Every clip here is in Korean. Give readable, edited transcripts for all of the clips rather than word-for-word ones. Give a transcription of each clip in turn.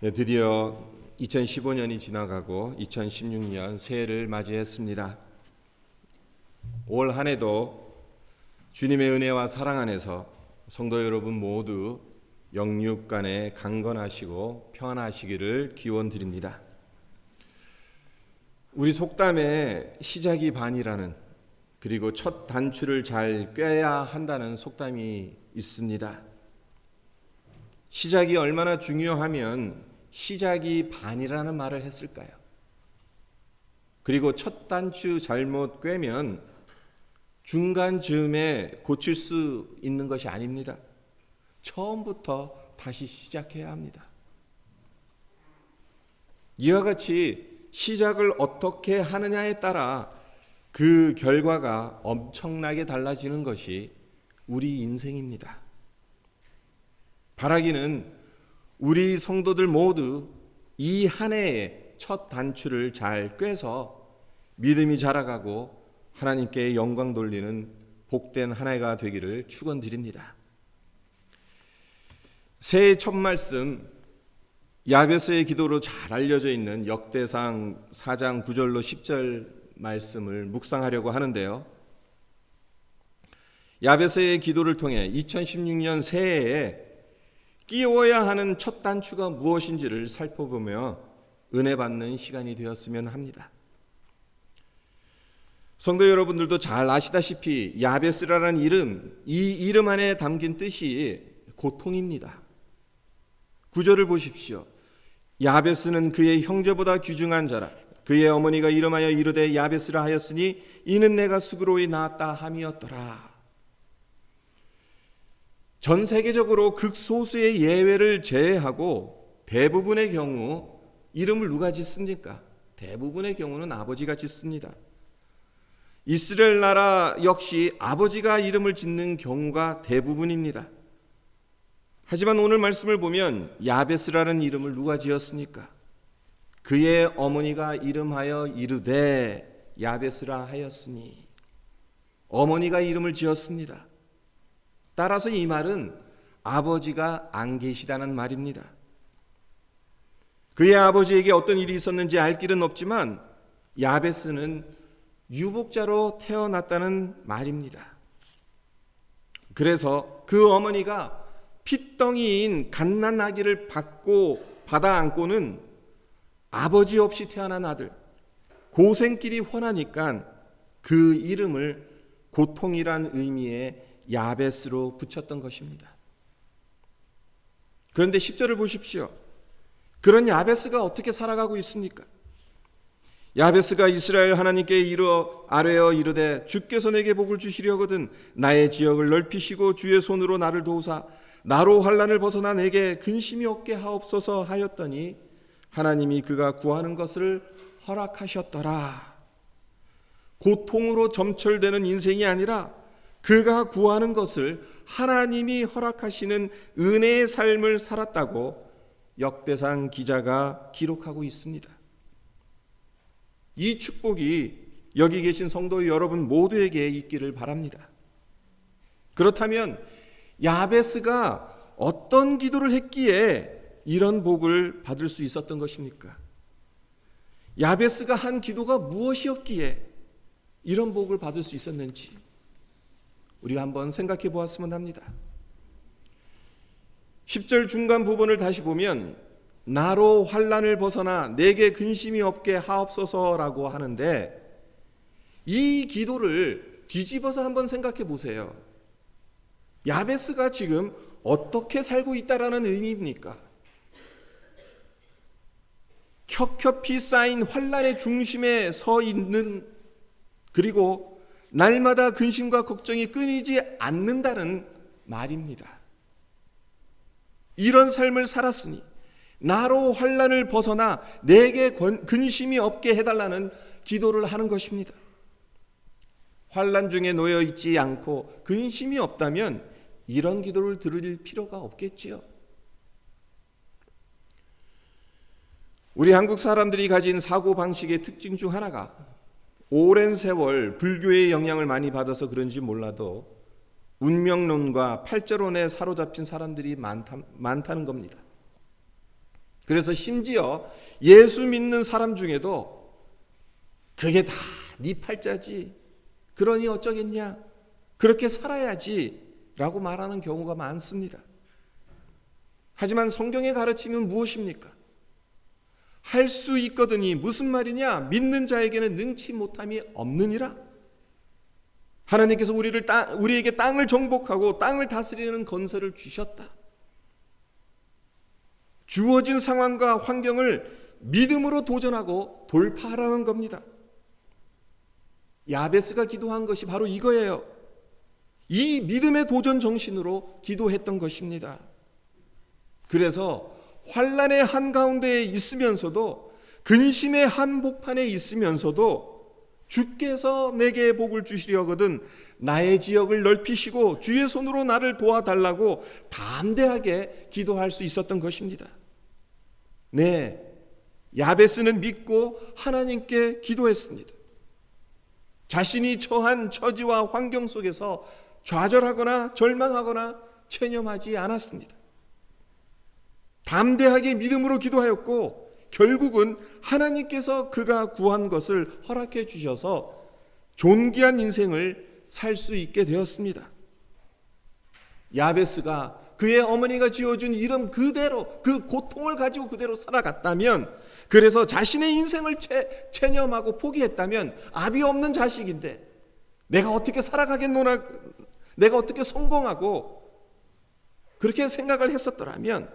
드디어 2015년이 지나가고 2016년 새해를 맞이했습니다. 올 한 해도 주님의 은혜와 사랑 안에서 성도 여러분 모두 영육간에 강건하시고 평안하시기를 기원드립니다. 우리 속담에 시작이 반이라는, 그리고 첫 단추를 잘 꿰야 한다는 속담이 있습니다. 시작이 얼마나 중요하면 시작이 반이라는 말을 했을까요? 그리고 첫 단추 잘못 꿰면 중간 즈음에 고칠 수 있는 것이 아닙니다. 처음부터 다시 시작해야 합니다. 이와 같이 시작을 어떻게 하느냐에 따라 그 결과가 엄청나게 달라지는 것이 우리 인생입니다. 바라기는 우리 성도들 모두 이 한 해의 첫 단추를 잘 꿰서 믿음이 자라가고 하나님께 영광 돌리는 복된 한 해가 되기를 축원드립니다. 새해 첫 말씀, 야베스의 기도로 잘 알려져 있는 역대상 4장 9절로 10절 말씀을 묵상하려고 하는데요. 야베스의 기도를 통해 2016년 새해에 끼워야 하는 첫 단추가 무엇인지를 살펴보며 은혜 받는 시간이 되었으면 합니다. 성도 여러분들도 잘 아시다시피 야베스라는 이름, 이 이름 안에 담긴 뜻이 고통입니다. 구절을 보십시오. 야베스는 그의 형제보다 귀중한 자라. 그의 어머니가 이름하여 이르되 야베스라 하였으니 이는 내가 스그로이 낳았다 함이었더라. 전 세계적으로 극소수의 예외를 제외하고 대부분의 경우 이름을 누가 짓습니까? 대부분의 경우는 아버지가 짓습니다. 이스라엘 나라 역시 아버지가 이름을 짓는 경우가 대부분입니다. 하지만 오늘 말씀을 보면 야베스라는 이름을 누가 지었습니까? 그의 어머니가 이름하여 이르되 야베스라 하였으니, 어머니가 이름을 지었습니다. 따라서 이 말은 아버지가 안 계시다는 말입니다. 그의 아버지에게 어떤 일이 있었는지 알 길은 없지만 야베스는 유복자로 태어났다는 말입니다. 그래서 그 어머니가 핏덩이인 갓난아기를 받아 안고는 아버지 없이 태어난 아들, 고생길이 훤하니까 그 이름을 고통이란 의미의 야베스로 붙였던 것입니다. 그런데 10절을 보십시오. 그런 야베스가 어떻게 살아가고 있습니까? 야베스가 이스라엘 하나님께 아뢰어 이르되 주께서 내게 복을 주시려거든 나의 지역을 넓히시고 주의 손으로 나를 도우사 나로 환난을 벗어나 내게 근심이 없게 하옵소서 하였더니 하나님이 그가 구하는 것을 허락하셨더라. 고통으로 점철되는 인생이 아니라 그가 구하는 것을 하나님이 허락하시는 은혜의 삶을 살았다고 역대상 기자가 기록하고 있습니다. 이 축복이 여기 계신 성도 여러분 모두에게 있기를 바랍니다. 그렇다면 야베스가 어떤 기도를 했기에 이런 복을 받을 수 있었던 것입니까? 야베스가 한 기도가 무엇이었기에 이런 복을 받을 수 있었는지 우리가 한번 생각해 보았으면 합니다. 10절 중간 부분을 다시 보면 나로 환난을 벗어나 내게 근심이 없게 하옵소서라고 하는데, 이 기도를 뒤집어서 한번 생각해 보세요. 야베스가 지금 어떻게 살고 있다라는 의미입니까? 켜켜이 쌓인 환난의 중심에 서 있는, 그리고 날마다 근심과 걱정이 끊이지 않는다는 말입니다. 이런 삶을 살았으니 나로 환난을 벗어나 내게 근심이 없게 해달라는 기도를 하는 것입니다. 환난 중에 놓여 있지 않고 근심이 없다면 이런 기도를 들을 필요가 없겠지요. 우리 한국 사람들이 가진 사고방식의 특징 중 하나가 오랜 세월 불교의 영향을 많이 받아서 그런지 몰라도 운명론과 팔자론에 사로잡힌 사람들이 많다는 겁니다. 그래서 심지어 예수 믿는 사람 중에도 그게 다 네 팔자지, 그러니 어쩌겠냐, 그렇게 살아야지 라고 말하는 경우가 많습니다. 하지만 성경의 가르침은 무엇입니까? 할 수 있거든이 무슨 말이냐? 믿는 자에게는 능치 못함이 없느니라. 하나님께서 우리에게 땅을 정복하고 땅을 다스리는 건설을 주셨다. 주어진 상황과 환경을 믿음으로 도전하고 돌파하라는 겁니다. 야베스가 기도한 것이 바로 이거예요. 이 믿음의 도전 정신으로 기도했던 것입니다. 그래서 환난의 한가운데에 있으면서도, 근심의 한복판에 있으면서도 주께서 내게 복을 주시려거든 나의 지역을 넓히시고 주의 손으로 나를 도와달라고 담대하게 기도할 수 있었던 것입니다. 네, 야베스는 믿고 하나님께 기도했습니다. 자신이 처한 처지와 환경 속에서 좌절하거나 절망하거나 체념하지 않았습니다. 담대하게 믿음으로 기도하였고 결국은 하나님께서 그가 구한 것을 허락해 주셔서 존귀한 인생을 살 수 있게 되었습니다. 야베스가 그의 어머니가 지어준 이름 그대로, 그 고통을 가지고 그대로 살아갔다면, 그래서 자신의 인생을 체념하고 포기했다면, 아비 없는 자식인데 내가 어떻게 살아가겠노나, 내가 어떻게 성공하고, 그렇게 생각을 했었더라면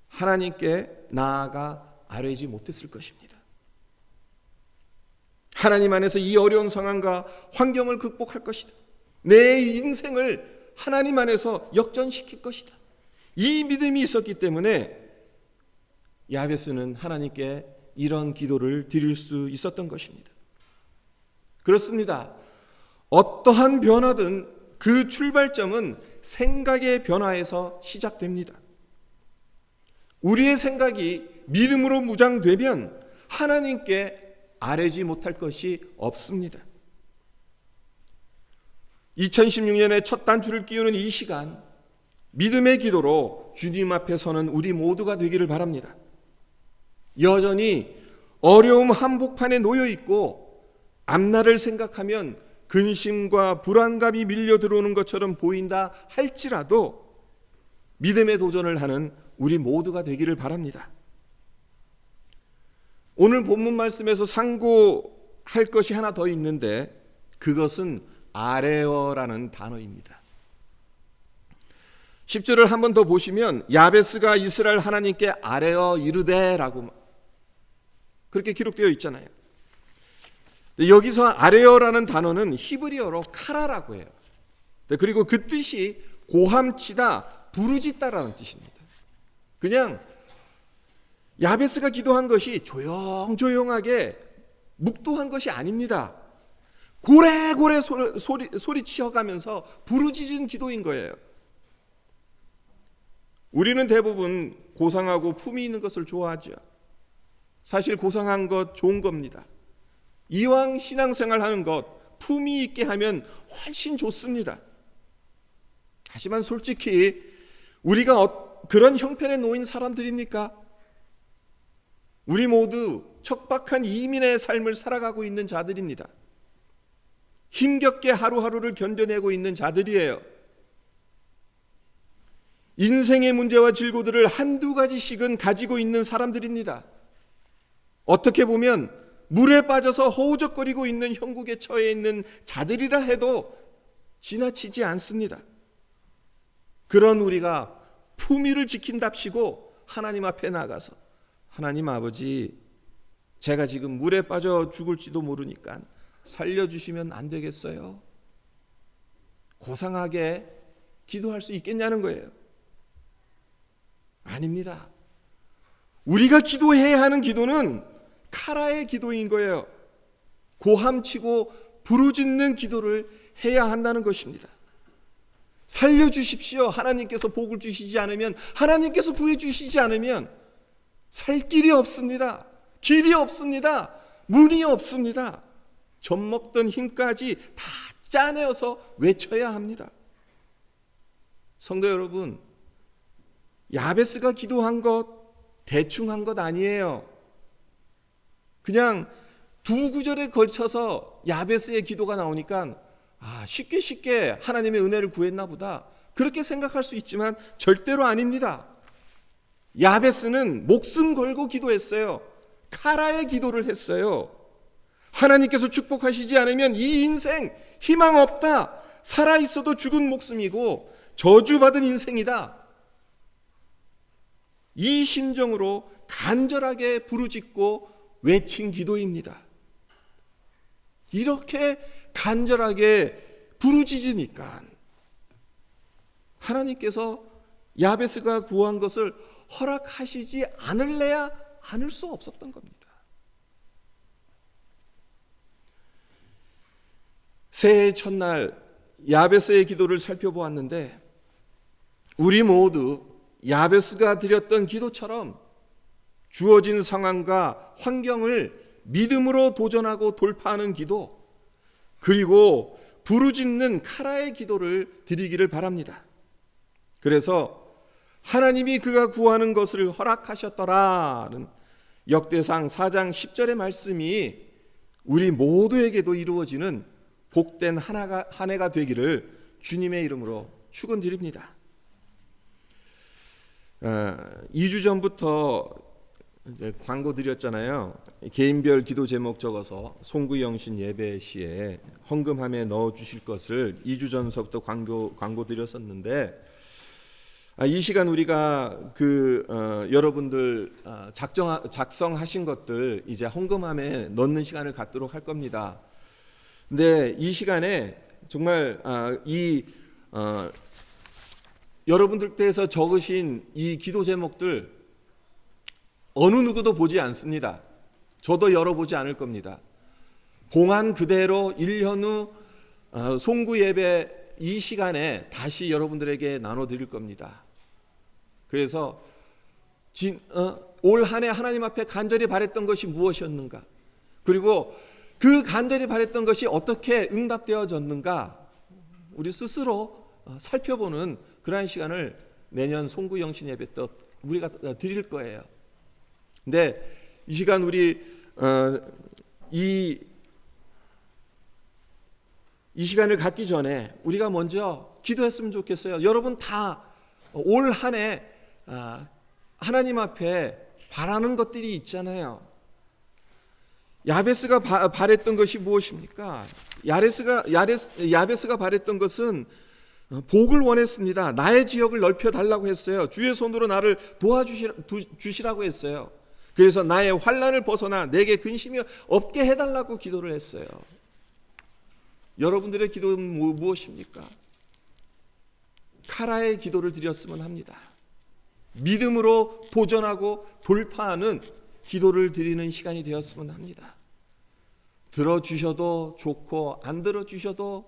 하나님께 나아가 아뢰지 못했을 것입니다. 하나님 안에서 이 어려운 상황과 환경을 극복할 것이다. 내 인생을 하나님 안에서 역전시킬 것이다. 이 믿음이 있었기 때문에 야베스는 하나님께 이런 기도를 드릴 수 있었던 것입니다. 그렇습니다. 어떠한 변화든 그 출발점은 생각의 변화에서 시작됩니다. 우리의 생각이 믿음으로 무장되면 하나님께 아뢰지 못할 것이 없습니다. 2016년에 첫 단추를 끼우는 이 시간, 믿음의 기도로 주님 앞에 서는 우리 모두가 되기를 바랍니다. 여전히 어려움 한복판에 놓여 있고 앞날을 생각하면 근심과 불안감이 밀려 들어오는 것처럼 보인다 할지라도 믿음의 도전을 하는 우리 모두가 되기를 바랍니다. 오늘 본문 말씀에서 상고할 것이 하나 더 있는데 그것은 아뢰어라는 단어입니다. 10절을 한 번 더 보시면 야베스가 이스라엘 하나님께 아뢰어 이르되라고 그렇게 기록되어 있잖아요. 여기서 아뢰어라는 단어는 히브리어로 카라라고 해요. 그리고 그 뜻이 고함치다, 부르짖다라는 뜻입니다. 그냥 야베스가 기도한 것이 조용조용하게 묵도한 것이 아닙니다. 고래고래 소리치어가면서 부르짖은 기도인 거예요. 우리는 대부분 고상하고 품위 있는 것을 좋아하죠. 사실 고상한 것 좋은 겁니다. 이왕 신앙생활하는 것 품위 있게 하면 훨씬 좋습니다. 하지만 솔직히 우리가 그런 형편에 놓인 사람들입니까? 우리 모두 척박한 이민의 삶을 살아가고 있는 자들입니다. 힘겹게 하루하루를 견뎌내고 있는 자들이에요. 인생의 문제와 질고들을 한두 가지씩은 가지고 있는 사람들입니다. 어떻게 보면 물에 빠져서 허우적거리고 있는 형국에 처해 있는 자들이라 해도 지나치지 않습니다. 그런 우리가 품위를 지킨답시고 하나님 앞에 나가서 하나님 아버지, 제가 지금 물에 빠져 죽을지도 모르니까 살려주시면 안 되겠어요? 고상하게 기도할 수 있겠냐는 거예요. 아닙니다. 우리가 기도해야 하는 기도는 카라의 기도인 거예요. 고함치고 부르짖는 기도를 해야 한다는 것입니다. 살려주십시오. 하나님께서 복을 주시지 않으면, 하나님께서 구해주시지 않으면 살 길이 없습니다. 길이 없습니다. 문이 없습니다. 젖먹던 힘까지 다 짜내어서 외쳐야 합니다. 성도 여러분, 야베스가 기도한 것 대충 한 것 아니에요. 그냥 두 구절에 걸쳐서 야베스의 기도가 나오니까 쉽게 하나님의 은혜를 구했나 보다, 그렇게 생각할 수 있지만 절대로 아닙니다. 야베스는 목숨 걸고 기도했어요. 카라의 기도를 했어요. 하나님께서 축복하시지 않으면 이 인생 희망 없다, 살아있어도 죽은 목숨이고 저주받은 인생이다, 이 심정으로 간절하게 부르짖고 외친 기도입니다. 이렇게 간절하게 부르짖으니까 하나님께서 야베스가 구한 것을 허락하시지 않을래야 않을 수 없었던 겁니다. 새해 첫날 야베스의 기도를 살펴보았는데, 우리 모두 야베스가 드렸던 기도처럼 주어진 상황과 환경을 믿음으로 도전하고 돌파하는 기도, 그리고 부르짖는 카라의 기도를 드리기를 바랍니다. 그래서 하나님이 그가 구하는 것을 허락하셨더라는 역대상 4장 10절의 말씀이 우리 모두에게도 이루어지는 복된 한 해가 되기를 주님의 이름으로 축원드립니다. 2주 전부터 이제 광고 드렸잖아요. 개인별 기도 제목 적어서 송구영신 예배 시에 헌금함에 넣어 주실 것을 2주 전서부터 광고 드렸었는데, 이 시간 우리가 여러분들 작성하신 것들 이제 헌금함에 넣는 시간을 갖도록 할 겁니다. 근데 이 시간에 정말 여러분들께서 적으신 이 기도 제목들 어느 누구도 보지 않습니다. 저도 열어보지 않을 겁니다. 봉한 그대로 1년 후 송구 예배 이 시간에 다시 여러분들에게 나눠드릴 겁니다. 그래서 올 한 해 하나님 앞에 간절히 바랬던 것이 무엇이었는가, 그리고 그 간절히 바랬던 것이 어떻게 응답되어졌는가, 우리 스스로 살펴보는 그러한 시간을 내년 송구 영신 예배 때 우리가 드릴 거예요. 근데 이 시간 우리 이 시간을 갖기 전에 우리가 먼저 기도했으면 좋겠어요. 여러분 다 올 한 해 하나님 앞에 바라는 것들이 있잖아요. 야베스가 바랬던 것이 무엇입니까? 야베스가 바랬던 것은 복을 원했습니다. 나의 지역을 넓혀달라고 했어요. 주의 손으로 나를 도와주시라고 했어요. 그래서 나의 환난을 벗어나 내게 근심이 없게 해달라고 기도를 했어요. 여러분들의 기도는 무엇입니까? 카라의 기도를 드렸으면 합니다. 믿음으로 도전하고 돌파하는 기도를 드리는 시간이 되었으면 합니다. 들어주셔도 좋고 안 들어주셔도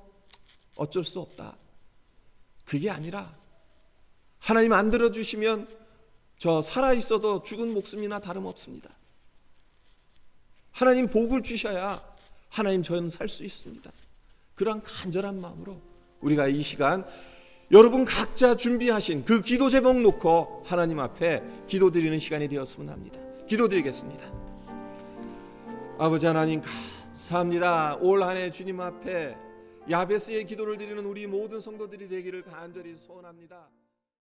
어쩔 수 없다, 그게 아니라 하나님 안 들어주시면 저 살아있어도 죽은 목숨이나 다름없습니다. 하나님 복을 주셔야 하나님 저는 살 수 있습니다. 그런 간절한 마음으로 우리가 이 시간 여러분 각자 준비하신 그 기도 제목 놓고 하나님 앞에 기도드리는 시간이 되었으면 합니다. 기도드리겠습니다. 아버지 하나님 감사합니다. 올 한 해 주님 앞에 야베스의 기도를 드리는 우리 모든 성도들이 되기를 간절히 소원합니다.